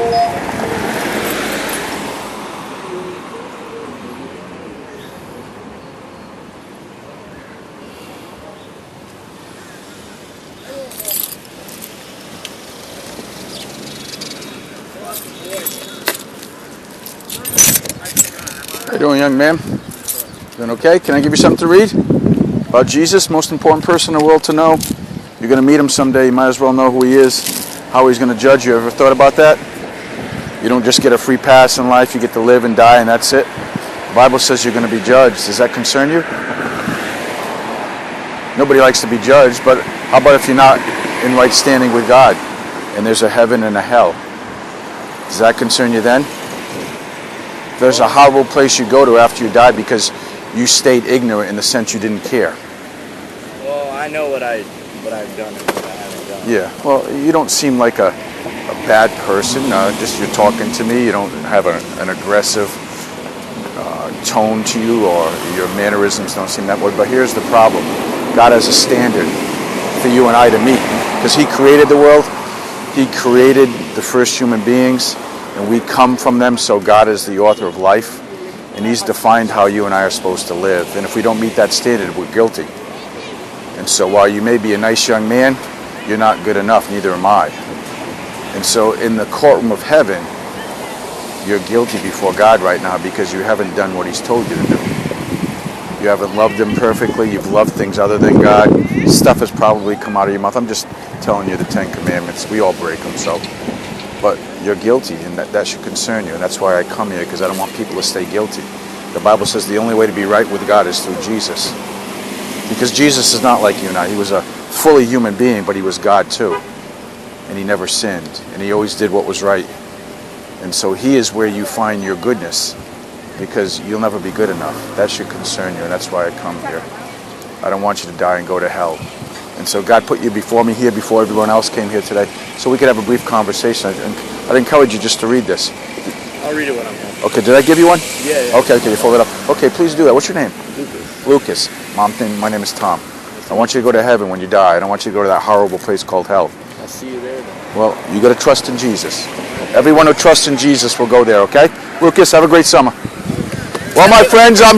How you doing, young man? Doing okay? Can I give you something to read? About Jesus, most important person in the world to know. You're going to meet him someday. You might as well know who he is, how he's going to judge you. Ever thought about that? You don't just get a free pass in life. You get to live and die, and that's it. The Bible says you're going to be judged. Does that concern you? Nobody likes to be judged, but how about if you're not in right standing with God, and there's a heaven and a hell? Does that concern you then? There's a horrible place you go to after you die because you stayed ignorant in the sense you didn't care. Well, I know what I've done and what I haven't done. Yeah, well, you don't seem like a bad person. Just you're talking to me. You don't have an aggressive tone to you, or your mannerisms don't seem that way. But here's the problem. God has a standard for you and I to meet because he created the world. He created the first human beings, and we come from them, so God is the author of life, and he's defined how you and I are supposed to live. And if we don't meet that standard, we're guilty. And so while you may be a nice young man, you're not good enough, neither am I. And so in the courtroom of heaven, you're guilty before God right now because you haven't done what he's told you to do. You haven't loved him perfectly. You've loved things other than God. Stuff has probably come out of your mouth. I'm just telling you the 10 Commandments. We all break them, so. But you're guilty, and that should concern you. And that's why I come here, because I don't want people to stay guilty. The Bible says the only way to be right with God is through Jesus. Because Jesus is not like you and I. He was a fully human being, but he was God too. And he never sinned. And he always did what was right. And so he is where you find your goodness, because you'll never be good enough. That should concern you, and that's why I come here. I don't want you to die and go to hell. And so God put you before me here, before everyone else came here today, so we could have a brief conversation. And I'd encourage you just to read this. I'll read it when I'm home. Okay, did I give you one? Yeah. Okay, you fold it up. Okay, please do that. What's your name? Lucas. Lucas. My name is Tom. I want you to go to heaven when you die. I don't want you to go to that horrible place called hell. I'll see you there then. Well, you got to trust in Jesus. Everyone who trusts in Jesus will go there, okay? Lucas, have a great summer. Well, my friends, I'm